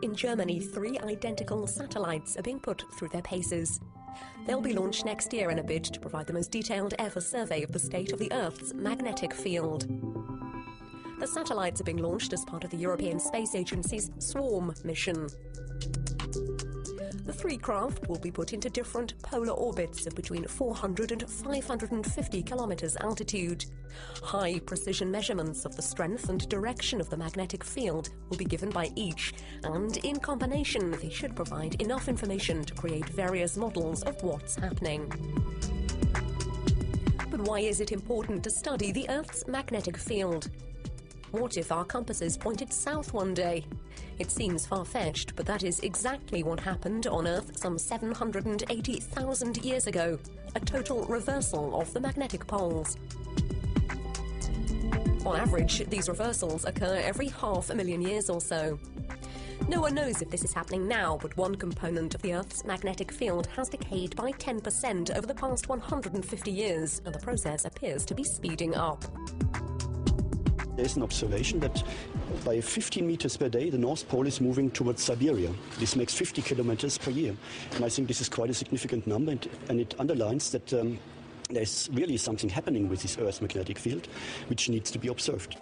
In Germany, 3 identical satellites are being put through their paces. They'll be launched next year in a bid to provide the most detailed ever survey of the state of the Earth's magnetic field. The satellites are being launched as part of the European Space Agency's SWARM mission. The 3 craft will be put into different polar orbits of between 400 and 550 kilometers altitude. High precision measurements of the strength and direction of the magnetic field will be given by each, and in combination they should provide enough information to create various models of what's happening. But why is it important to study the Earth's magnetic field? What if our compasses pointed south one day? It seems far-fetched, but that is exactly what happened on Earth some 780,000 years ago, a total reversal of the magnetic poles. On average, these reversals occur every 500,000 years or so. No one knows if this is happening now, but one component of the Earth's magnetic field has decayed by 10% over the past 150 years, and the process appears to be speeding up. There's an observation that by 15 meters per day, the North Pole is moving towards Siberia. This makes 50 kilometers per year. And I think this is quite a significant number, and it underlines that there's really something happening with this Earth's magnetic field, which needs to be observed.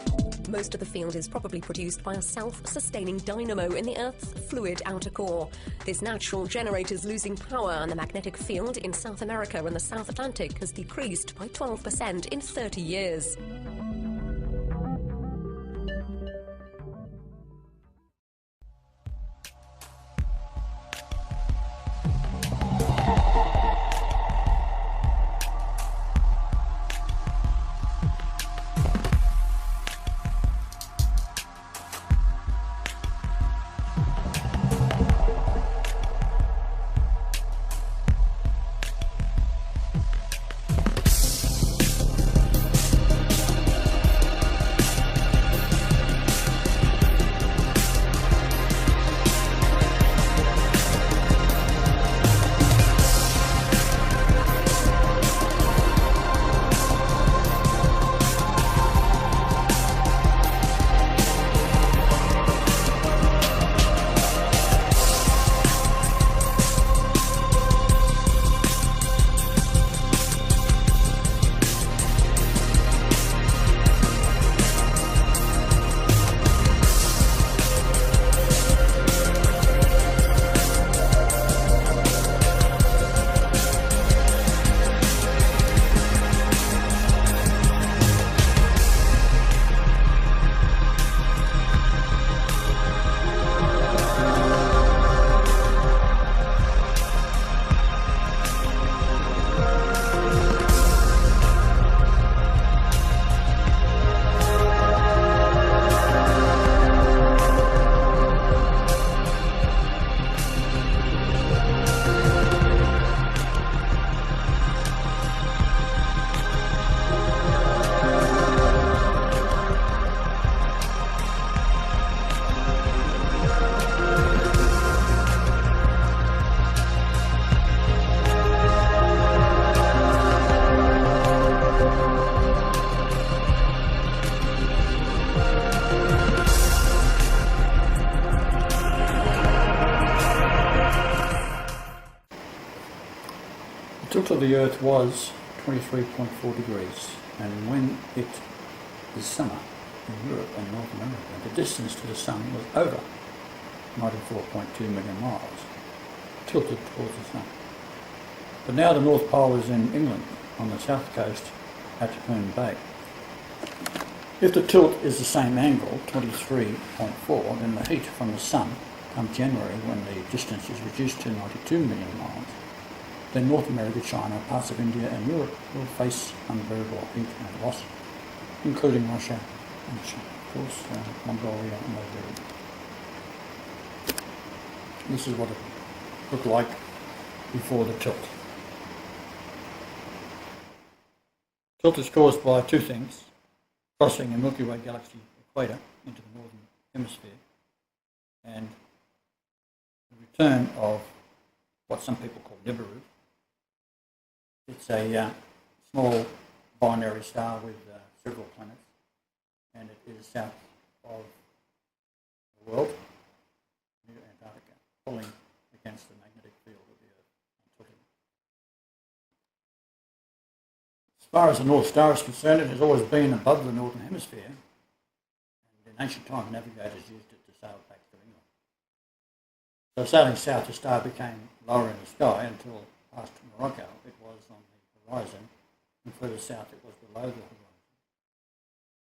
Most of the field is probably produced by a self-sustaining dynamo in the Earth's fluid outer core. This natural generator is losing power, and the magnetic field in South America and the South Atlantic has decreased by 12% in 30 years. The tilt of the Earth was 23.4 degrees, and when it is summer in Europe and North America, the distance to the Sun was over 94.2 million miles, tilted towards the Sun. But now the North Pole is in England, on the south coast at Herne Bay. If the tilt is the same angle, 23.4, then the heat from the Sun come January, when the distance is reduced to 92 million miles, then North America, China, parts of India and Europe will face unbearable heat and loss, including Russia and China, of course, Mongolia and Nibiru. This is what it looked like before the tilt. Tilt is caused by two things: crossing the Milky Way galaxy equator into the northern hemisphere, and the return of what some people call Nibiru. It's a small binary star with several planets, and it is south of the world, pulling against the magnetic field of the Earth and tilting. As far as the North Star is concerned, it has always been above the Northern Hemisphere, and in ancient times navigators used it to sail back to England. So sailing south, the star became lower in the sky until past Morocco it was on the horizon, and further south it was below the horizon.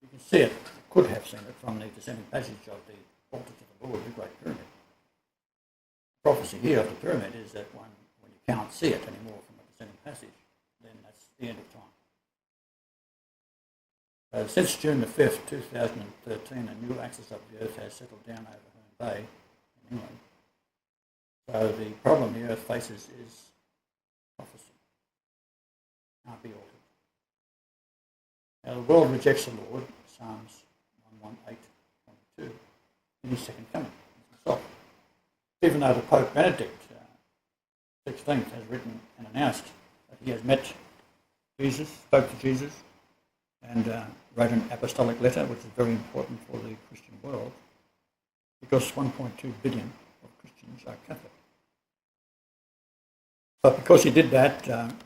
You can see it, could have seen it from the descending passage of the altar to the Lord, the Great Pyramid. The prophecy here of the pyramid is that when you can't see it anymore from the descending passage, then that's the end of time. Since June the 5th, 2013, a new axis of the Earth has settled down over Herne Bay in England. So the problem the Earth faces is prophecy. Can't be altered. Now the world rejects the Lord, Psalms 118:22, in his second coming, himself. Even though the Pope Benedict XVI has written and announced that he has met Jesus, spoke to Jesus, and wrote an apostolic letter, which is very important for the Christian world, because 1.2 billion of Christians are Catholic. But because he did that,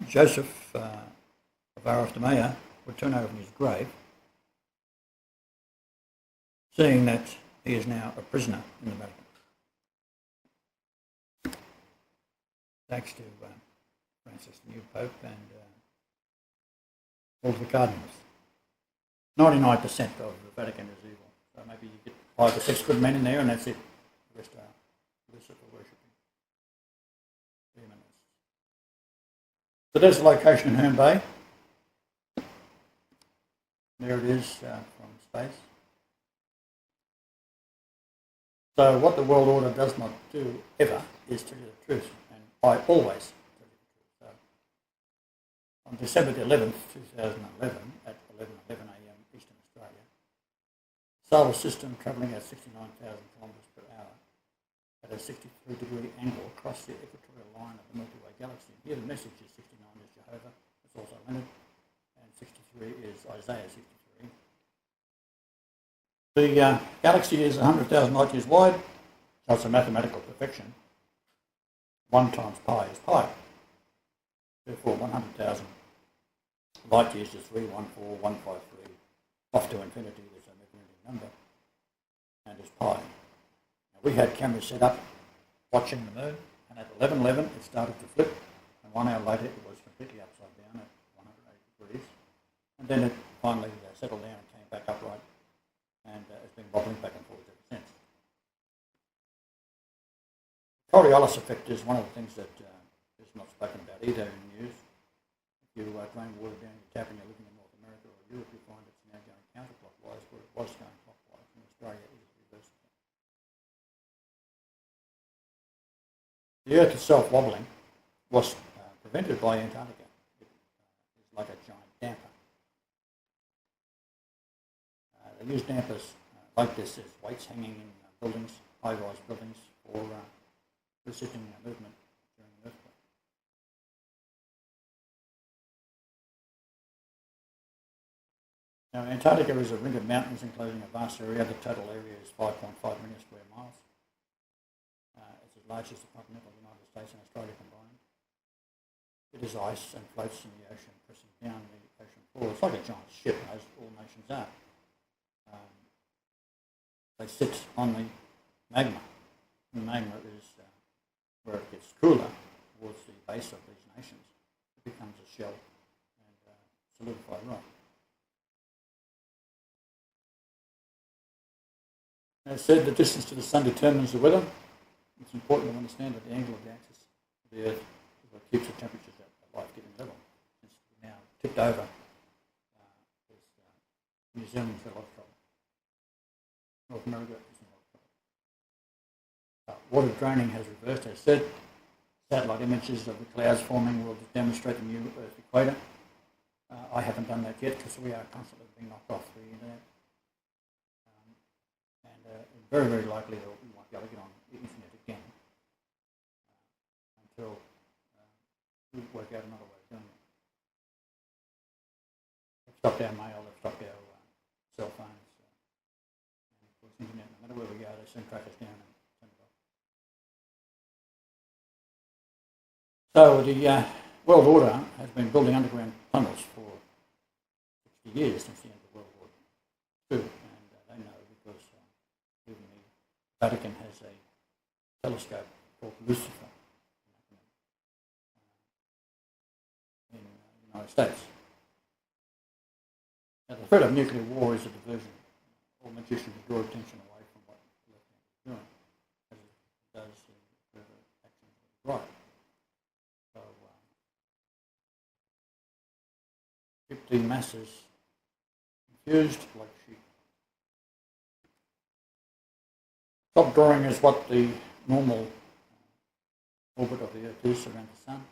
Joseph of Arimathea would turn over in his grave, seeing that he is now a prisoner in the Vatican. Thanks to Francis, the new Pope, and all the cardinals. 99% of the Vatican is evil. So maybe you get 5 or 6 good men in there and that's it. The rest are Lucifer worshipping demons. So there's the location in Herne Bay. There it is from space. So what the world order does not do ever is tell you the truth, and I always tell you the truth. So on December the 11th, 2011, at 11:11 a.m. Eastern Australia, solar system travelling at 69,000 kilometres per hour at a 63-degree angle across the equatorial line of the Milky Way galaxy. Here the message is 69 is Jehovah, it's also Leonard, and 63 is Isaiah 63. The galaxy is 100,000 light years wide, so it's a mathematical perfection. 1 times pi is pi. Therefore, 100,000 light years is 314,153, off to infinity, there's a never-ending number, and is pi. Now, we had cameras set up watching the moon, and at 11:11 it started to flip, and 1 hour later it was completely upside down at 180 degrees, and then it finally settled down and came back upright, and it's been wobbling back and forth ever since. Coriolis effect is one of the things that is not spoken about either in the news. If you drain water down your tap and you're living in North America or Europe, you find it's now going counterclockwise, where it was going clockwise. In Australia, it is reversed. The Earth itself wobbling was prevented by Antarctica. It is like a giant damper. They use dampers like this as weights hanging in buildings, high-rise buildings, for resisting movement during an earthquake. Now, Antarctica is a ring of mountains enclosing a vast area. The total area is 5.5 million square miles. It's as large as the continental United States and Australia combined. It is ice and floats in the ocean, pressing down the ocean floor. It's like a giant ship, as all nations are. They sit on the magma. The magma is where it gets cooler towards the base of these nations. It becomes a shell and solidified rock. As said, the distance to the sun determines the weather. It's important to understand that the angle of the axis of the Earth is what keeps the temperatures at a life-giving level. Since we're now tipped over, New Zealand's got a lot of trouble. North America is in a lot of trouble. Water draining has reversed, as said. Satellite images of the clouds forming will demonstrate the new Earth equator. I haven't done that yet because we are constantly being knocked off the internet. Very, very likely that we won't be able to get on the internet again until we work out another way of doing it. They've stopped our mail, they've stopped our cell phones. And of course, the internet, no matter where we go, they soon track us down and So the world order has been building underground tunnels for 60 years since the end of World War II, and they know because even the Vatican has a telescope called Lucifer in the United States. Now, the threat of nuclear war is a diversion. All magicians draw attention away from what the left hand is doing, as it does further actions of the right. So, keep the masses confused like sheep. Top drawing is what the normal orbit of the Earth is around the Sun.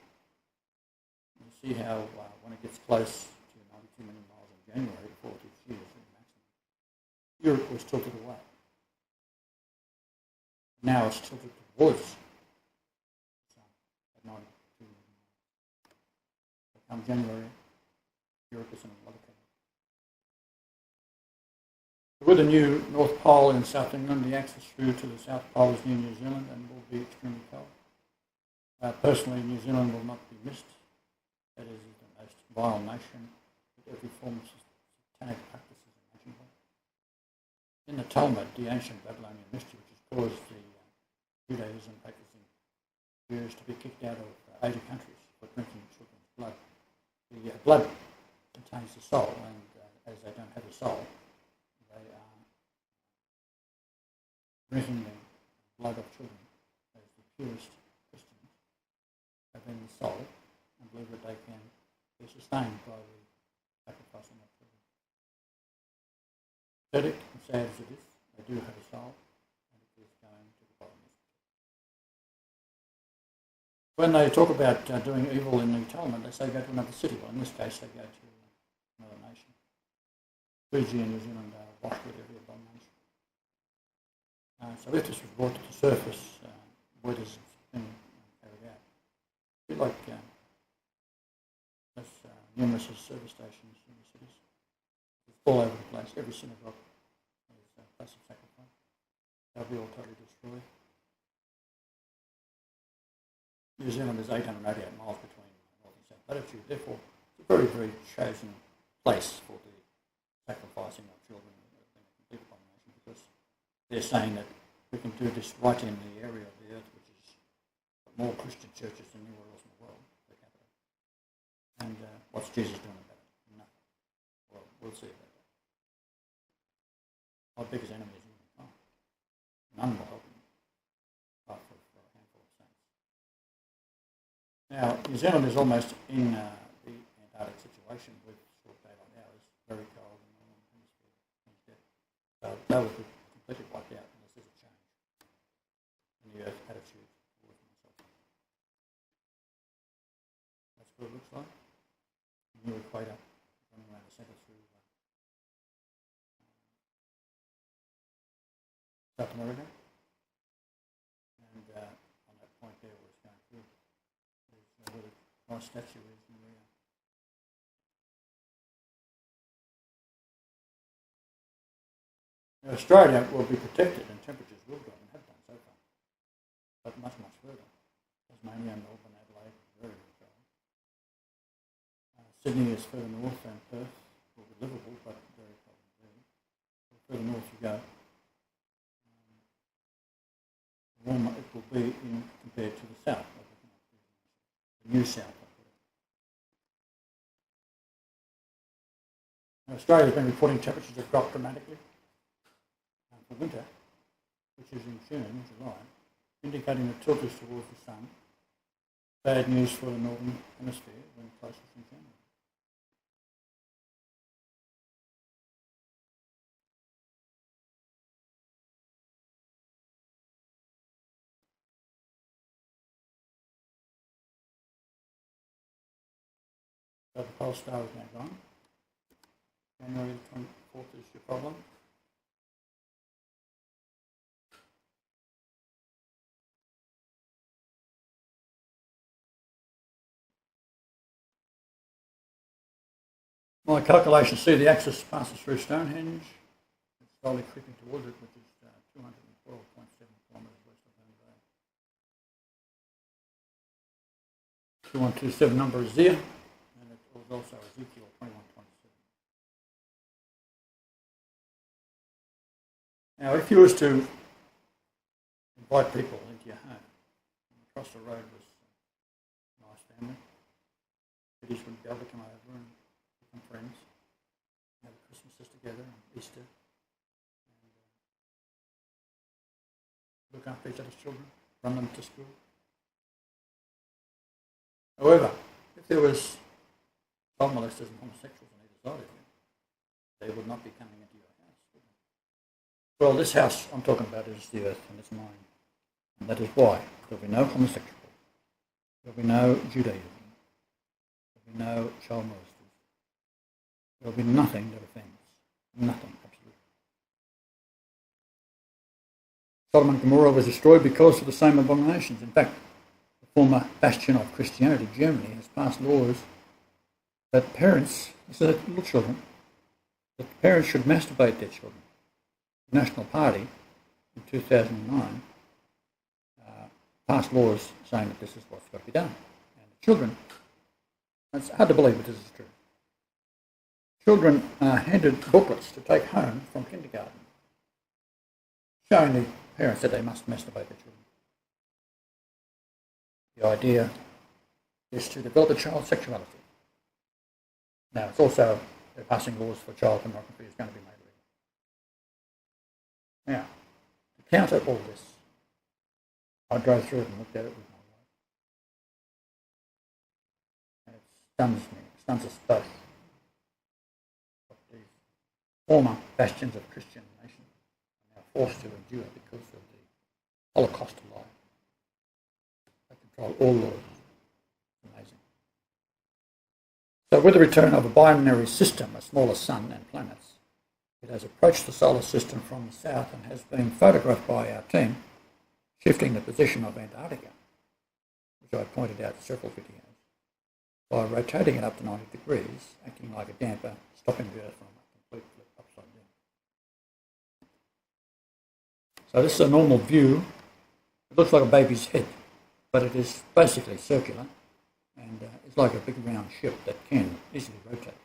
You see how when it gets close to 92 million miles in January, 40 years in maximum, Europe was tilted away. Now it's tilted towards the Sun at 92 million miles. So come January, Europe is in a lot of trouble. With the new North Pole in South England, the access through to the South Pole is near New Zealand and will be extremely cold. Personally, New Zealand will not be missed. That is the most vile nation with every form of satanic practices imaginable. In the Talmud, the ancient Babylonian mystery, which has caused the Judaism practicing Jews to be kicked out of 80 countries for drinking children's blood. The blood contains the soul, and as they don't have a soul, they are drinking the blood of children as the purest Christians have in the soul and believe that they can be sustained by the sacrificing of children. Pathetic and sad as it is, they do have a soul and it is going to the bottom of it. When they talk about doing evil in the Talmud, they say go to another city. Well, in this case, they go to another nation. Fiji and New Zealand are washed with every abomination. So if this was brought to the surface, where does it been carried out? A bit like there's numerous service stations in the cities. It's all over the place. Every synagogue is a place of sacrifice. They'll be all totally destroyed. New Zealand is 888 miles between north and south latitude. Therefore, it's a very, very chosen place for the sacrificing of children in a complete abomination, because they're saying that we can do this right in the area of the earth which is more Christian churches than anywhere else in the world per capita. And what's Jesus doing about it? Nothing. Well, we'll see about that. Our biggest enemy is humankind. None will help him, apart from a handful of saints. Now, New Zealand is almost in the Antarctic situation with short daylight hours, very cold in the northern hemisphere. So they will be completely wiped out unless there's a change in the Earth's attitude towards myself. That's what it looks like. The new equator running around the centre through South America. And on that point there where it's going through, there's where the nice statue is in there. Now, Australia will be protected and temperatures will drop and have done so far, but much, much further. Tasmania, Melbourne, Adelaide, very, very cold. Sydney is further north and Perth will be livable, but very cold. The further north you go, the warmer it will be compared to the south, the new south. Now, Australia has been reporting temperatures have dropped dramatically for winter, which is in June, July, indicating the tilt is towards the sun. Bad news for the northern hemisphere when closest in January. So the pole star is now gone. January the 24th is your problem. My calculations see the axis passes through Stonehenge. It's slowly creeping towards it, which is 212.7 kilometres west of Home Bay. 2127 number is there, and it was also Ezekiel 21:27. Now, if you was to invite people into your home, and across the road was a nice family, kiddies would be able to come over and become friends, have Christmases together and Easter, and look after each other's children, run them to school. However, if there was child molesters and homosexuals on either side of you, they would not be coming into your house, would they? Well, this house I'm talking about is the earth, and it's mine. And that is why there will be no homosexual, there will be no Judaism, there will be no child molesters, there will be nothing that offends. Nothing, absolutely. Sodom and Gomorrah was destroyed because of the same abominations. In fact, the former bastion of Christianity, Germany, has passed laws that parents, this is little children, that parents should masturbate their children. The National Party in 2009 passed laws saying that this is what's got to be done. And the children, it's hard to believe, but this is true. Children are handed booklets to take home from kindergarten, showing the parents that they must masturbate their children. The idea is to develop a child's sexuality. Now, it's also, they're passing laws for child pornography is going to be made legal. Now, to counter all this, I drove through it and looked at it with my wife. And it stuns me, it stuns us both. What these former bastions of Christian nation are now forced to endure because of the Holocaust lie. They control all laws. Amazing. So with the return of a binary system, a smaller sun and planets, it has approached the solar system from the south and has been photographed by our team, shifting the position of Antarctica, which I pointed out in several videos, by rotating it up to 90 degrees, acting like a damper, stopping the Earth from a complete flip upside down. So this is a normal view. It looks like a baby's head, but it is basically circular, and it's like a big round ship that can easily rotate.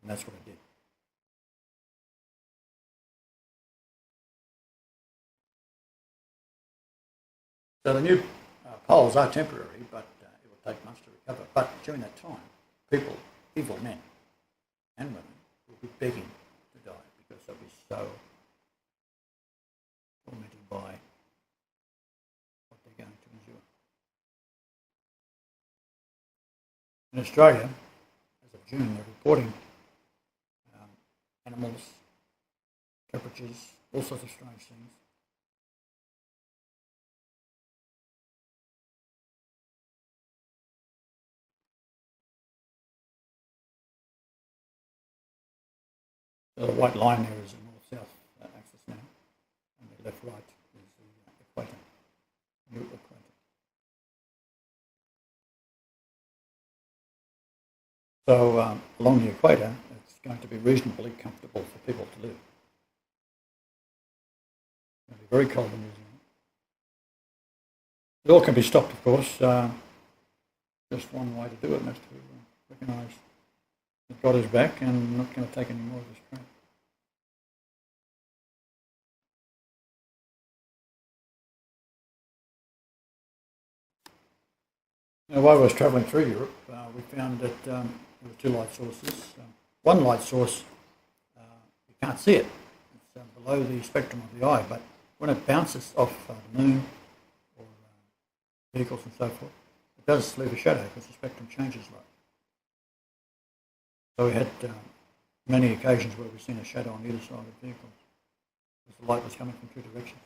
And that's what I did. So the new poles are temporary, but it will take months to recover. But during that time, people, evil men and women, will be begging to die because they'll be so tormented by what they're going to endure. In Australia, as of June, they're reporting animals, temperatures, all sorts of strange things. So the white line there is the north-south axis now, and the left-right is the equator, new equator. So along the equator, it's going to be reasonably comfortable for people to live. It'll be very cold in New Zealand. It all can be stopped, of course. Just one way to do it, and that's to recognise that God is back and not going to take any more of this crap. Now, while I was travelling through Europe, we found that there were two light sources. One light source, you can't see it. It's below the spectrum of the eye, but when it bounces off the moon or vehicles and so forth, it does leave a shadow because the spectrum changes light. So we had many occasions where we've seen a shadow on either side of vehicles because the light was coming from two directions.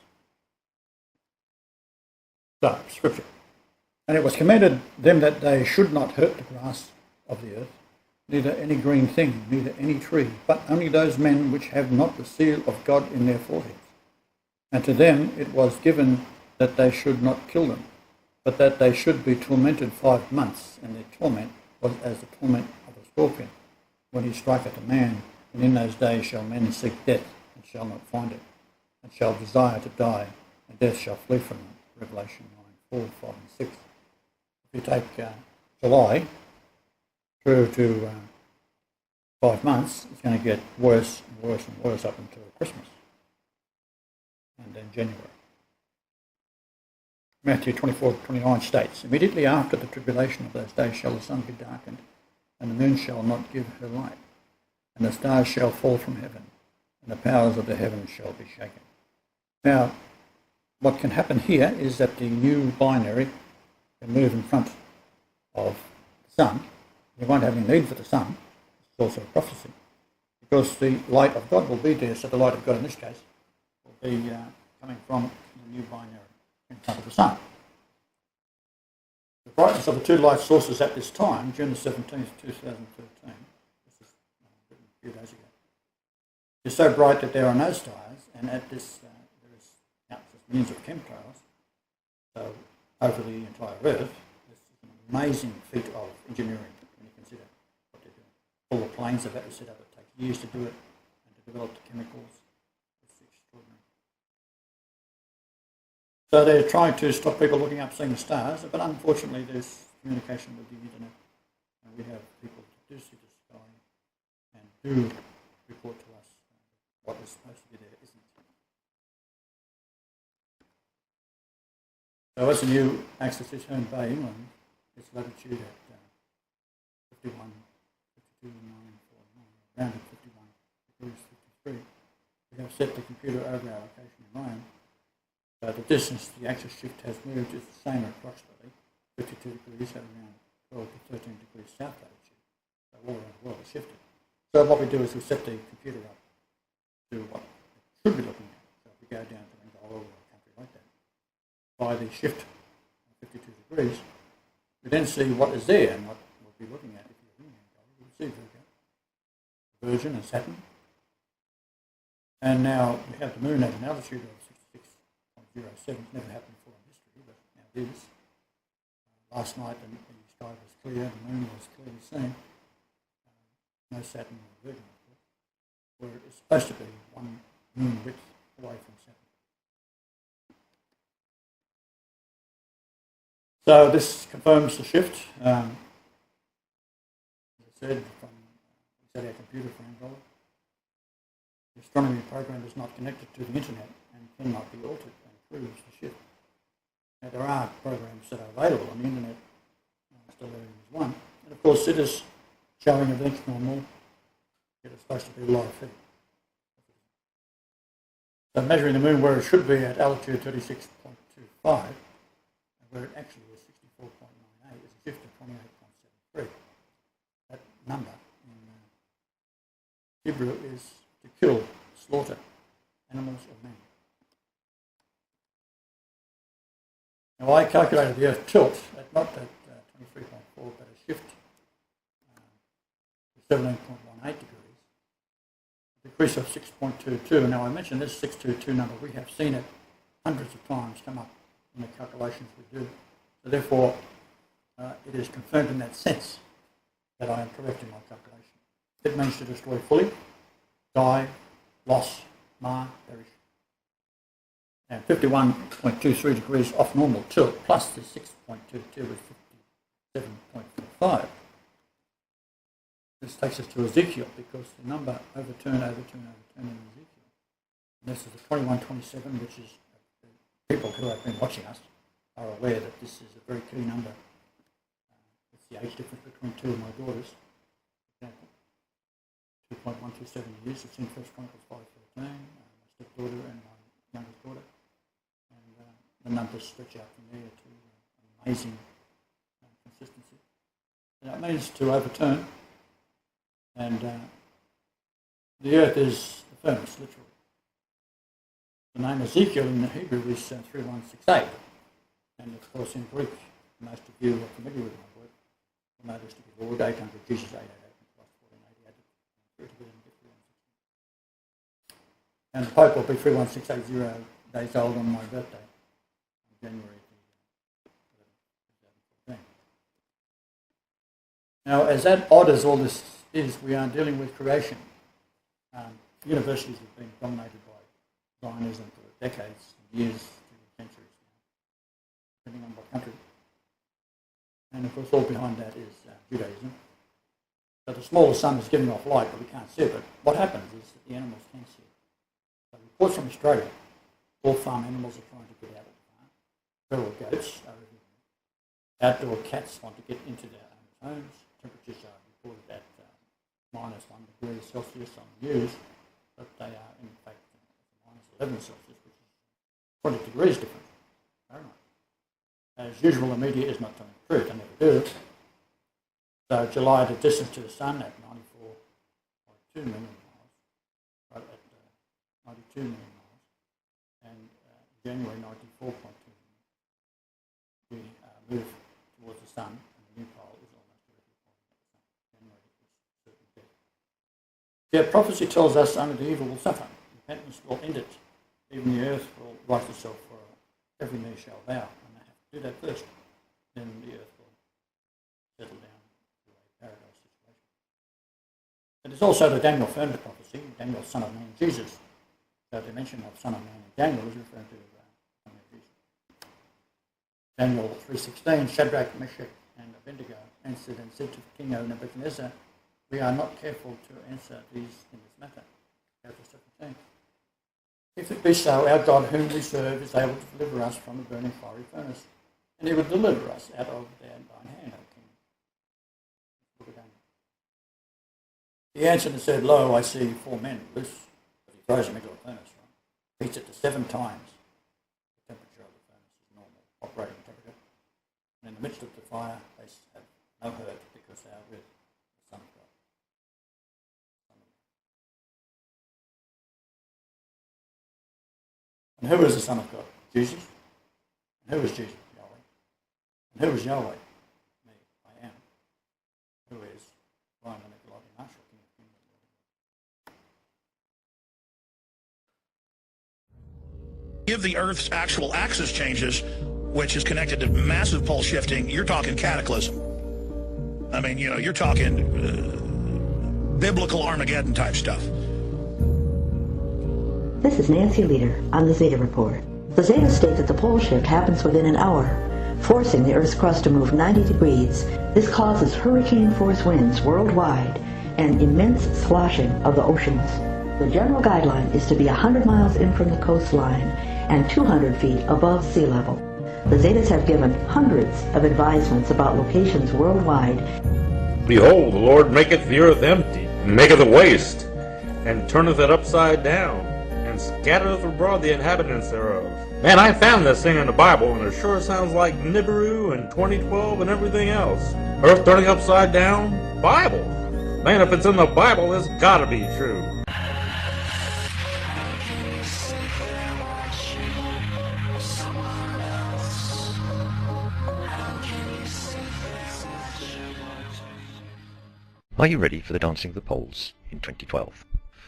So, scripture. And it was commanded them that they should not hurt the grass of the earth, neither any green thing, neither any tree, but only those men which have not the seal of God in their foreheads. And to them it was given that they should not kill them, but that they should be tormented 5 months, and their torment was as the torment of a scorpion, when he striketh a man, and in those days shall men seek death, and shall not find it, and shall desire to die, and death shall flee from them. Revelation 9. 4, 5 and 6. If you take July through to 5 months, it's going to get worse and worse and worse up until Christmas, and then January. Matthew 24:29 states, "Immediately after the tribulation of those days shall the sun be darkened, and the moon shall not give her light, and the stars shall fall from heaven, and the powers of the heavens shall be shaken." Now, what can happen here is that the new binary can move in front of the sun. You won't have any need for the sun. It's also a prophecy, because the light of God will be there. So the light of God in this case will be coming from the new binary in front of the sun. The brightness of the two light sources at this time, June the 17th, 2013, this is written a few days ago, is so bright that there are no stars, and at this there is countless millions of chemtrails. So over the entire Earth, this is an amazing feat of engineering when you consider what they're doing. All the planes they've had to set up, it takes years to do it, and to develop the chemicals. It's extraordinary. So they're trying to stop people looking up seeing the stars, but unfortunately there's communication with the internet, and we have people who do see the sky and do report to us what is supposed to be there isn't. So as the new axis is Herne Bay, England, its latitude at 51, 52, 949, around at 51 degrees 53. We have set the computer over our location in Rome. So the distance the axis shift has moved is the same approximately, 52 degrees at around 12 to 13 degrees south latitude. So all around the world is shifted. So what we do is we set the computer up to what it should be looking at. So if we go down to Angola or a country like that, by the shift of 52 degrees, we then see what is there, and what we'll be looking at if you're in Angola. We'll see Virgin and Saturn. And now we have the moon at an altitude of 66.07. It's never happened before in history, but now it is. Last night the sky was clear, the moon was clearly seen. No Saturn or Virgin, of course, where it's supposed to be one moon width away from Saturn. So this confirms the shift. As I said, we set our computer for Angola. The astronomy program is not connected to the internet and cannot be altered, and proves the shift. Now, there are programs that are available on the internet. Stellarium is one, and of course it is showing events normal. It is supposed to be live feed. So measuring the moon where it should be at altitude 36.25, where it actually is 64.98, is a shift of 28.73. That number in Nibiru is to kill, slaughter animals or men. Now I calculated the Earth tilt at not at 23.4, but a shift to 17.18 degrees, a decrease of 6.22. Now I mentioned this 622 number, we have seen it hundreds of times come up in the calculations we do. So therefore, it is confirmed in that sense that I am correct in my calculation. It means to destroy fully, die, loss, mar, perish. And 51.23 degrees off normal tilt plus the 6.22 is 57.45. This takes us to Ezekiel, because the number overturn in Ezekiel. And this is the 2127, which is people who have been watching us are aware that this is a very key number. It's the age difference between two of my daughters. For example, 2.127 years. It's in 1 Chronicles 5:13. My stepdaughter and my youngest daughter. And the numbers stretch out from there to amazing consistency. And that means to overturn. And the earth is the furnace, literally. The name Ezekiel in the Hebrew is 3168. And of course in Greek, most of you are familiar with my work. Will know this to be Lord, 800, Jesus 888, plus 1480, added 3 together and get 3168. And the Pope will be 31680 days old on my birthday, on January 11, 2014. Now, as odd as all this is, we are dealing with creation. Universities have been dominated by Zionism for decades, years, centuries now. depending on what country. And of course all behind that is Judaism. So the smaller sun is giving off light, but we can't see it. But what happens is that the animals can see it. So reports from Australia, all farm animals are trying to get out of the farm. Feral goats are everywhere. Outdoor cats want to get into their own homes. Temperatures are reported at minus 1 degree Celsius on the news, but they are in fact minus 11 Celsius, which is 20 degrees different. Fahrenheit. As usual, the media is not telling the truth, they never do. So July, the distance to the sun at 94.2 million miles, right at 92 million miles, and January 94.2 million. We move towards the sun, and the new pole is almost directly pointing at the sun. January is certain death. Yeah, prophecy tells us only the evil will suffer. Repentance will end it. Even the earth will right itself for every knee shall bow, and they have to do that first. Then the earth will settle down to a paradise situation. It is also the Daniel furnace prophecy, Daniel, son of man, Jesus. So the mention of son of man in Daniel is referring to son of Jesus. Daniel 3:16, Shadrach, Meshach, and Abednego answered and said to King Nebuchadnezzar, we are not careful to answer these in this matter. Chapter 17. If it be so, our God whom we serve is able to deliver us from the burning fiery furnace, and he will deliver us out of thine hand, O King. He answered and said, lo, I see 4 men loose, but he throws them into a furnace, right? Heats it to 7 times. The temperature of the furnace is normal, operating temperature. And in the midst of the fire, they have no hurt because they are with the Son of God. And who is the Son of God? Jesus. And who is Jesus? Yahweh. And who is Yahweh? Me. I am. Who is Ryan and Nickelodeon Marshall, King of Kings. If the Earth's actual axis changes, which is connected to massive pole shifting, you're talking cataclysm. I mean, you're talking biblical Armageddon type stuff. This is Nancy Leader on the Zeta Report. The Zeta state that the pole shift happens within an hour, forcing the Earth's crust to move 90 degrees. This causes hurricane-force winds worldwide and immense sloshing of the oceans. The general guideline is to be 100 miles in from the coastline and 200 feet above sea level. The Zetas have given hundreds of advisements about locations worldwide. Behold, the Lord maketh the earth empty, and maketh it waste, and turneth it upside down, and scattereth abroad the inhabitants thereof. Man, I found this thing in the Bible, and it sure sounds like Nibiru and 2012 and everything else. Earth turning upside down? Bible. Man, if it's in the Bible, it's gotta be true. Are you ready for the Dancing of the Poles in 2012?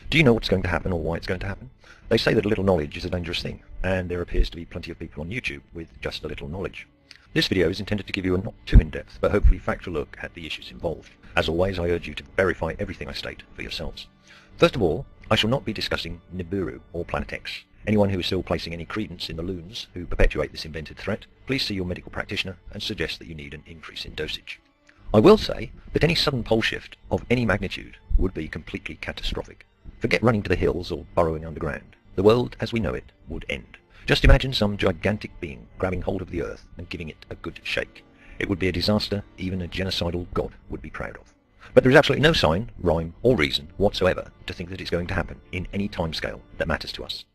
Do you know what's going to happen or why it's going to happen? They say that a little knowledge is a dangerous thing, and there appears to be plenty of people on YouTube with just a little knowledge. This video is intended to give you a not too in-depth, but hopefully factual look at the issues involved. As always, I urge you to verify everything I state for yourselves. First of all, I shall not be discussing Nibiru or Planet X. Anyone who is still placing any credence in the loons who perpetuate this invented threat, please see your medical practitioner and suggest that you need an increase in dosage. I will say that any sudden pole shift of any magnitude would be completely catastrophic. Forget running to the hills or burrowing underground. The world as we know it would end. Just imagine some gigantic being grabbing hold of the earth and giving it a good shake. It would be a disaster even a genocidal god would be proud of. But there is absolutely no sign, rhyme or reason whatsoever to think that it's going to happen in any timescale that matters to us.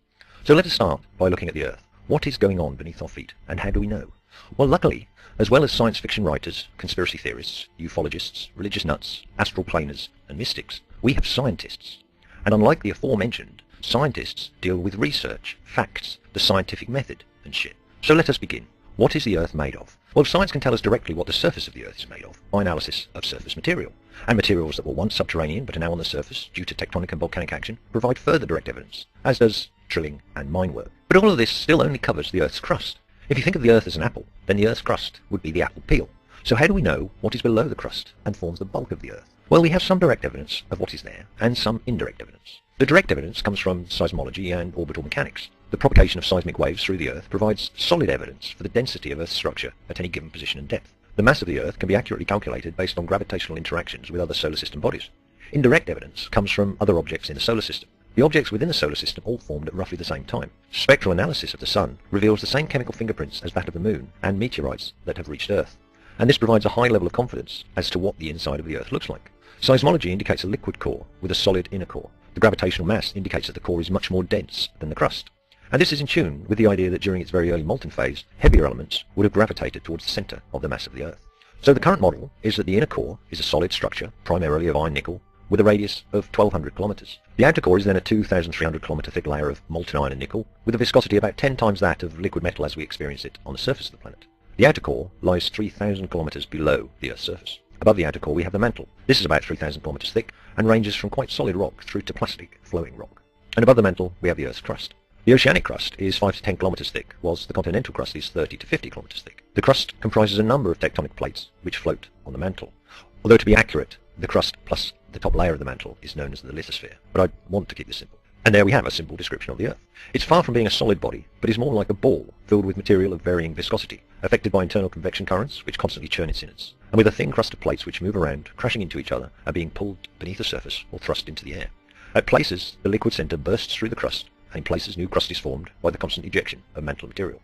So let us start by looking at the earth. What is going on beneath our feet, and how do we know? Well, luckily, as well as science fiction writers, conspiracy theorists, ufologists, religious nuts, astral planers, and mystics, we have scientists. And unlike the aforementioned, scientists deal with research, facts, the scientific method, and shit. So let us begin. What is the Earth made of? Well, science can tell us directly what the surface of the Earth is made of by analysis of surface material. And materials that were once subterranean but are now on the surface due to tectonic and volcanic action provide further direct evidence, as does drilling and mine work. But all of this still only covers the Earth's crust. If you think of the Earth as an apple, then the Earth's crust would be the apple peel. So how do we know what is below the crust and forms the bulk of the Earth? Well, we have some direct evidence of what is there, and some indirect evidence. The direct evidence comes from seismology and orbital mechanics. the propagation of seismic waves through the Earth provides solid evidence for the density of Earth's structure at any given position and depth. The mass of the Earth can be accurately calculated based on gravitational interactions with other solar system bodies. Indirect evidence comes from other objects in the solar system. The objects within the solar system all formed at roughly the same time. Spectral analysis of the Sun reveals the same chemical fingerprints as that of the Moon and meteorites that have reached Earth, and this provides a high level of confidence as to what the inside of the Earth looks like. Seismology indicates a liquid core with a solid inner core. The gravitational mass indicates that the core is much more dense than the crust, and this is in tune with the idea that during its very early molten phase, heavier elements would have gravitated towards the centre of the mass of the Earth. So the current model is that the inner core is a solid structure, primarily of iron-nickel, with a radius of 1,200 kilometres. The outer core is then a 2,300 kilometre thick layer of molten iron and nickel, with a viscosity about 10 times that of liquid metal as we experience it on the surface of the planet. The outer core lies 3,000 kilometres below the Earth's surface. Above the outer core we have the mantle. This is about 3,000 kilometres thick and ranges from quite solid rock through to plastic flowing rock. And above the mantle we have the Earth's crust. The oceanic crust is 5 to 10 kilometres thick, whilst the continental crust is 30 to 50 kilometres thick. The crust comprises a number of tectonic plates which float on the mantle. Although to be accurate, the crust plus the top layer of the mantle is known as the lithosphere, but I want to keep this simple. And there we have a simple description of the Earth. It's far from being a solid body, but is more like a ball filled with material of varying viscosity, affected by internal convection currents which constantly churn its innards, and with a thin crust of plates which move around, crashing into each other and being pulled beneath the surface or thrust into the air. At places, the liquid centre bursts through the crust, and in places new crust is formed by the constant ejection of mantle material.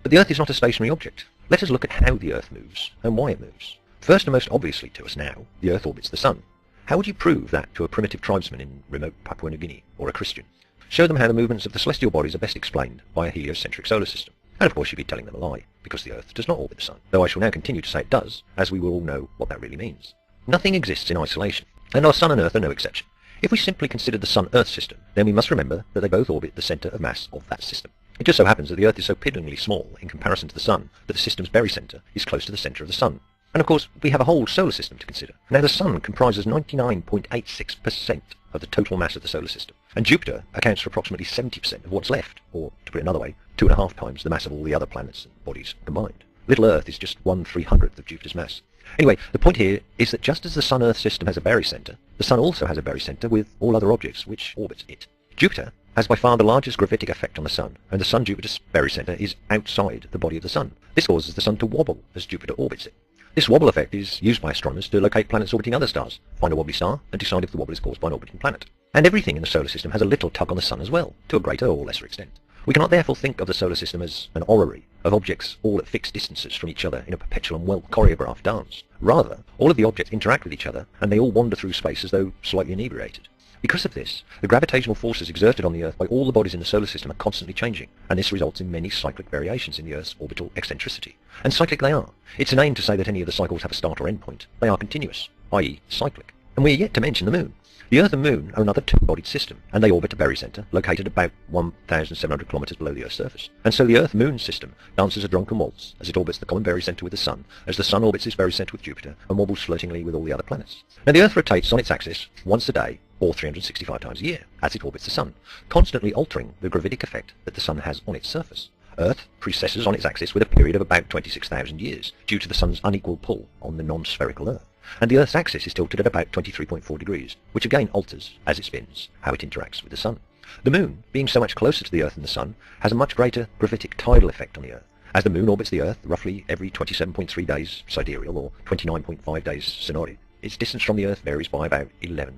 But the Earth is not a stationary object. Let us look at how the Earth moves and why it moves. First and most obviously to us now, the Earth orbits the Sun. How would you prove that to a primitive tribesman in remote Papua New Guinea or a Christian? Show them how the movements of the celestial bodies are best explained by a heliocentric solar system. And of course you'd be telling them a lie, because the Earth does not orbit the Sun, though I shall now continue to say it does, as we will all know what that really means. Nothing exists in isolation, and our Sun and Earth are no exception. If we simply consider the Sun-Earth system, then we must remember that they both orbit the centre of mass of that system. It just so happens that the Earth is so piddlingly small in comparison to the Sun that the system's very centre is close to the centre of the Sun. And of course, we have a whole solar system to consider. Now the Sun comprises 99.86% of the total mass of the solar system, and Jupiter accounts for approximately 70% of what's left, or to put it another way, 2.5 times the mass of all the other planets and bodies combined. Little Earth is just 1/300th of Jupiter's mass. Anyway, the point here is that just as the Sun-Earth system has a barycenter, the Sun also has a barycenter with all other objects which orbit it. Jupiter has by far the largest gravitic effect on the Sun, and the Sun-Jupiter's barycenter is outside the body of the Sun. This causes the Sun to wobble as Jupiter orbits it. This wobble effect is used by astronomers to locate planets orbiting other stars, find a wobbly star, and decide if the wobble is caused by an orbiting planet. And everything in the solar system has a little tug on the Sun as well, to a greater or lesser extent. We cannot therefore think of the solar system as an orrery of objects all at fixed distances from each other in a perpetual and well-choreographed dance. Rather, all of the objects interact with each other, and they all wander through space as though slightly inebriated. Because of this, the gravitational forces exerted on the Earth by all the bodies in the solar system are constantly changing, and this results in many cyclic variations in the Earth's orbital eccentricity. And cyclic they are. It's a name to say that any of the cycles have a start or end point. They are continuous, i.e. cyclic. And we are yet to mention the Moon. The Earth and Moon are another two-bodied system, and they orbit a barycenter located about 1,700 kilometres below the Earth's surface. And so the Earth-Moon system dances a drunken waltz as it orbits the common barycenter with the Sun, as the Sun orbits its barycenter with Jupiter, and wobbles flirtingly with all the other planets. Now the Earth rotates on its axis once a day, or 365 times a year, as it orbits the Sun, constantly altering the gravitic effect that the Sun has on its surface. Earth precesses on its axis with a period of about 26,000 years, due to the Sun's unequal pull on the non-spherical Earth. And the Earth's axis is tilted at about 23.4 degrees, which again alters, as it spins, how it interacts with the Sun. The Moon, being so much closer to the Earth than the Sun, has a much greater gravitic tidal effect on the Earth. As the Moon orbits the Earth roughly every 27.3 days sidereal, or 29.5 days synodic, its distance from the Earth varies by about 11%.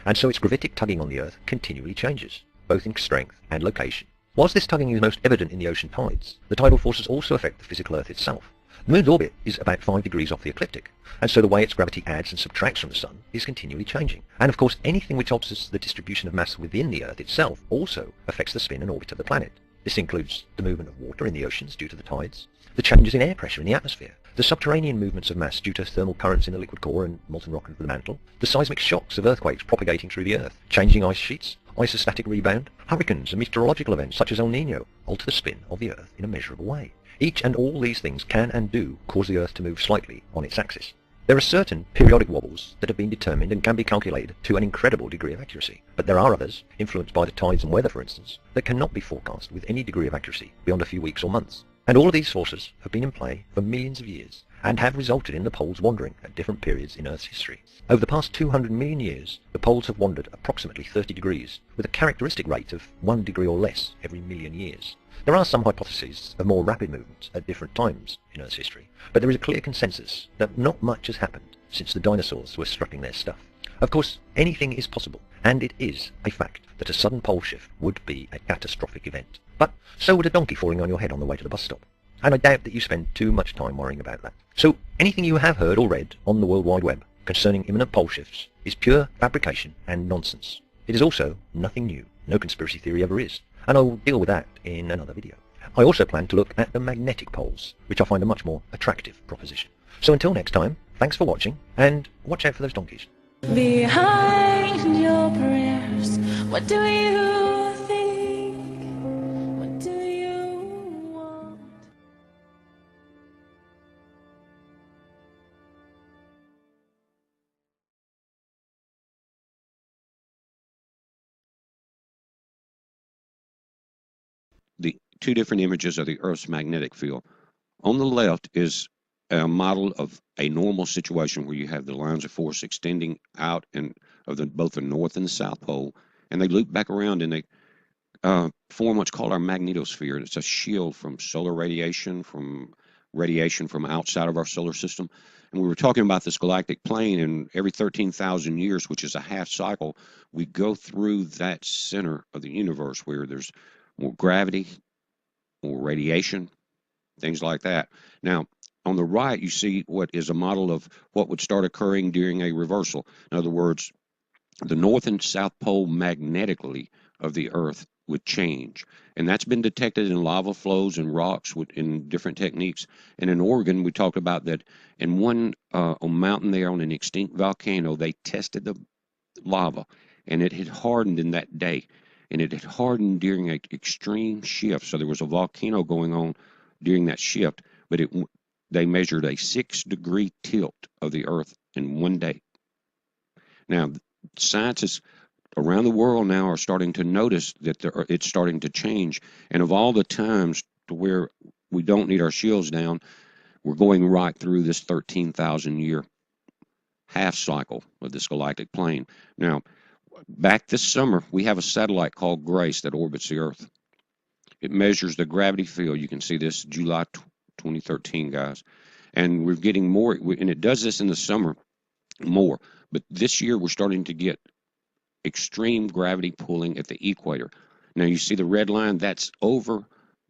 And so its gravitic tugging on the Earth continually changes, both in strength and location. Whilst this tugging is most evident in the ocean tides, the tidal forces also affect the physical Earth itself. The Moon's orbit is about 5 degrees off the ecliptic, and so the way its gravity adds and subtracts from the Sun is continually changing. And of course anything which alters the distribution of mass within the Earth itself also affects the spin and orbit of the planet. This includes the movement of water in the oceans due to the tides, the changes in air pressure in the atmosphere, the subterranean movements of mass due to thermal currents in the liquid core and molten rock of the mantle, the seismic shocks of earthquakes propagating through the Earth, changing ice sheets, isostatic rebound, hurricanes and meteorological events such as El Niño alter the spin of the Earth in a measurable way. Each and all these things can and do cause the Earth to move slightly on its axis. There are certain periodic wobbles that have been determined and can be calculated to an incredible degree of accuracy, but there are others, influenced by the tides and weather for instance, that cannot be forecast with any degree of accuracy beyond a few weeks or months. And all of these forces have been in play for millions of years and have resulted in the poles wandering at different periods in Earth's history. Over the past 200 million years, the poles have wandered approximately 30 degrees, with a characteristic rate of 1 degree or less every million years. There are some hypotheses of more rapid movements at different times in Earth's history, but there is a clear consensus that not much has happened since the dinosaurs were strutting their stuff. Of course, anything is possible, and it is a fact that a sudden pole shift would be a catastrophic event. But so would a donkey falling on your head on the way to the bus stop. And I doubt that you spend too much time worrying about that. So anything you have heard or read on the World Wide Web concerning imminent pole shifts is pure fabrication and nonsense. It is also nothing new. No conspiracy theory ever is. And I will deal with that in another video. I also plan to look at the magnetic poles, which I find a much more attractive proposition. So until next time, thanks for watching, and watch out for those donkeys. Behind your prayers, what do you think? What do you want? The two different images of the Earth's magnetic field. On the left is a model of a normal situation where you have the lines of force extending out and of both the north and the south pole, and they loop back around and they form what's called our magnetosphere. It's a shield from solar radiation, from outside of our solar system. And we were talking about this galactic plane, and every 13,000 years, which is a half cycle, we go through that center of the universe where there's more gravity, more radiation, things like that. Now, on the right, you see what is a model of what would start occurring during a reversal. In other words, the north and south pole magnetically of the Earth would change. And that's been detected in lava flows and rocks in different techniques. And in Oregon, we talked about that in one mountain there on an extinct volcano, they tested the lava, and it had hardened in that day. And it had hardened during an extreme shift. So there was a volcano going on during that shift, but they measured a 6-degree tilt of the Earth in one day. Now, scientists around the world now are starting to notice that it's starting to change. And of all the times to where we don't need our shields down, we're going right through this 13,000-year half cycle of this galactic plane. Now, back this summer, we have a satellite called GRACE that orbits the Earth. It measures the gravity field. You can see this July 2013, guys. And we're getting more, and it does this in the summer more. But this year, we're starting to get extreme gravity pulling at the equator. Now, you see the red line? That's over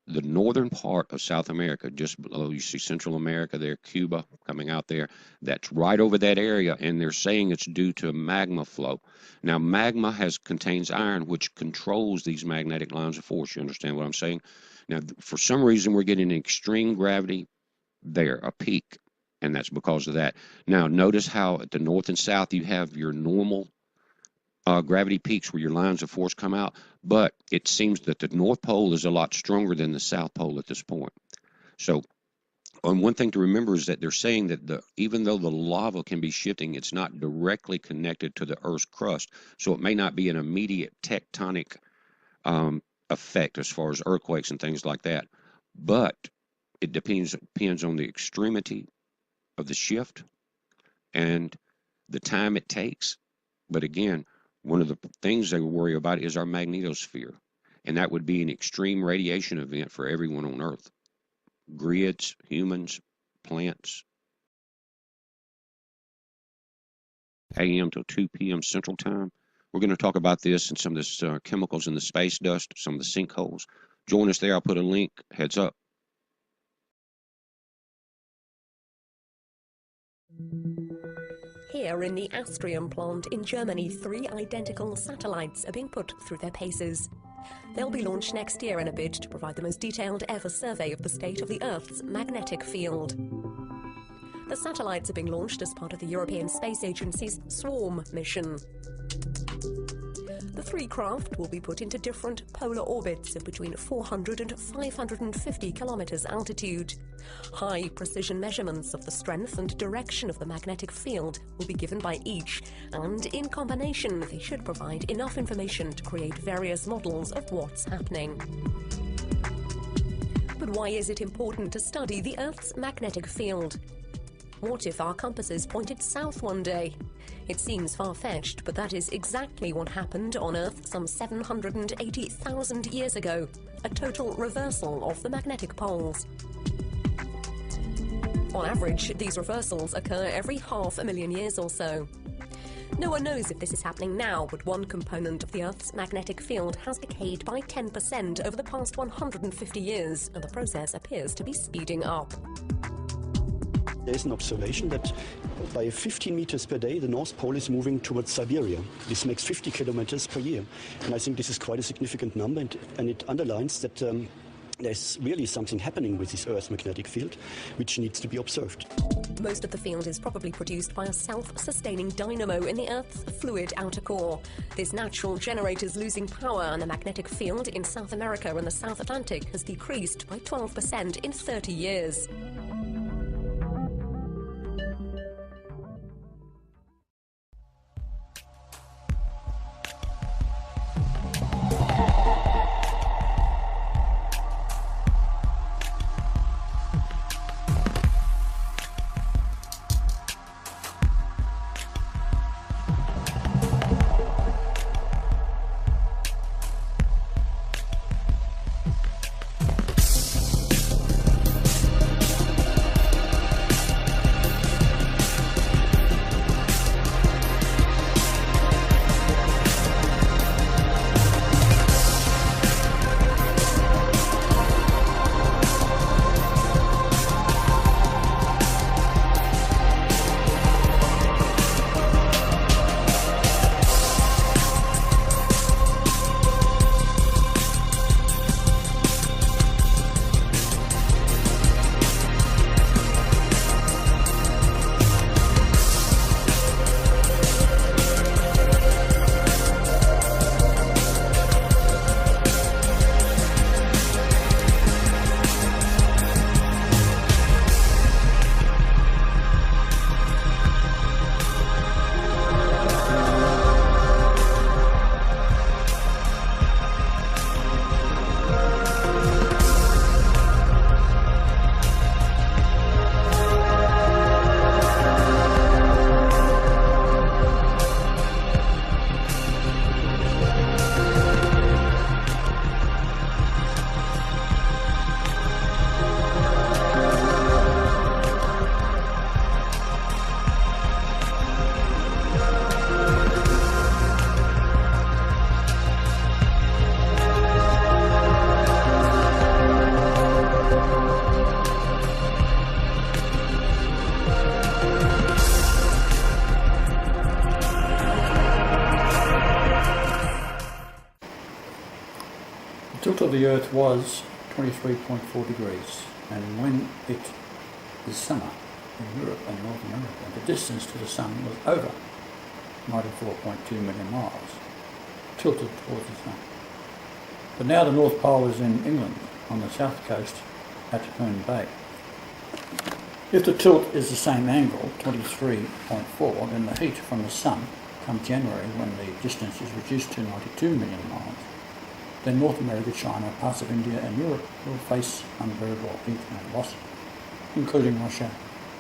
the northern part of South America, just below. You see Central America there, Cuba coming out there. That's right over that area, and they're saying it's due to magma flow. Now, magma contains iron, which controls these magnetic lines of force. You understand what I'm saying? Now, for some reason, we're getting extreme gravity there, a peak, and that's because of that. Now, notice how at the north and south you have your normal gravity peaks where your lines of force come out, but it seems that the North Pole is a lot stronger than the South Pole at this point. So, one thing to remember is that they're saying that even though the lava can be shifting, it's not directly connected to the Earth's crust, so it may not be an immediate tectonic effect as far as earthquakes and things like that. But it depends on the extremity of the shift and the time it takes. But again, one of the things they worry about is our magnetosphere, and that would be an extreme radiation event for everyone on Earth. Grids, humans, plants. AM till 2 p.m. Central Time. We're going to talk about this and some of this chemicals in the space dust, some of the sinkholes. Join us there. I'll put a link. Heads up. Here in the Astrium plant in Germany, 3 identical satellites are being put through their paces. They'll be launched next year in a bid to provide the most detailed ever survey of the state of the Earth's magnetic field. The satellites are being launched as part of the European Space Agency's SWARM mission. The 3 craft will be put into different polar orbits of between 400 and 550 kilometers altitude. High precision measurements of the strength and direction of the magnetic field will be given by each, and in combination they should provide enough information to create various models of what's happening. But why is it important to study the Earth's magnetic field? What if our compasses pointed south one day? It seems far-fetched, but that is exactly what happened on Earth some 780,000 years ago, a total reversal of the magnetic poles. On average, these reversals occur every 500,000 years or so. No one knows if this is happening now, but one component of the Earth's magnetic field has decayed by 10% over the past 150 years, and the process appears to be speeding up. There is an observation that by 15 meters per day, the North Pole is moving towards Siberia. This makes 50 kilometers per year. And I think this is quite a significant number, and it underlines that there's really something happening with this Earth's magnetic field, which needs to be observed. Most of the field is probably produced by a self-sustaining dynamo in the Earth's fluid outer core. This natural generator is losing power, and the magnetic field in South America and the South Atlantic has decreased by 12% in 30 years. The tilt of the Earth was 23.4 degrees, and when it is summer in Europe and North America, the distance to the Sun was over 94.2 million miles, tilted towards the Sun. But now the North Pole is in England, on the south coast at Herne Bay. If the tilt is the same angle, 23.4, then the heat from the Sun come January, when the distance is reduced to 92 million miles, then North America, China, parts of India and Europe will face unbearable heat and loss, including Russia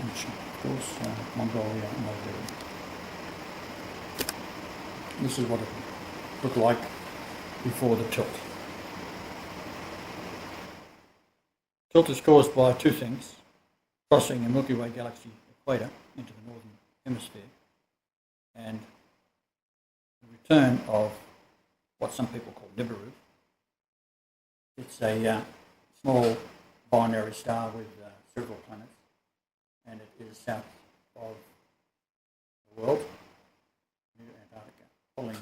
and China, of course, Mongolia and Nibiru. This is what it looked like before the tilt. Tilt is caused by two things: crossing the Milky Way galaxy equator into the northern hemisphere, and the return of what some people call Nibiru. It's a small binary star with several planets, and it is south of the world, near Antarctica, pulling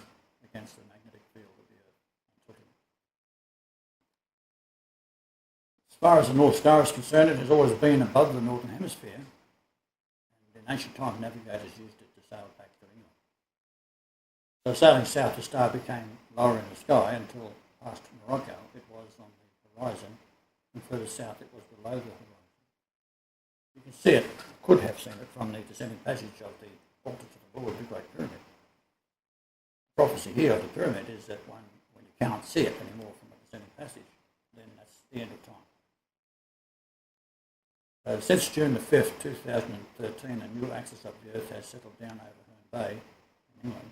against the magnetic field of the Earth and tilting. As far as the North Star is concerned, it has always been above the northern hemisphere, and in ancient times navigators used it to sail back to England. So sailing south, the star became lower in the sky until past Morocco it was on the horizon, and further south it was below the horizon. You can see it, could have seen it, from the descending passage of the altar to the Lord, the Great Pyramid. The prophecy here of the pyramid is that when you can't see it anymore from the descending passage, then that's the end of time. Since June the 5th, 2013, a new axis of the Earth has settled down over Herne Bay in England.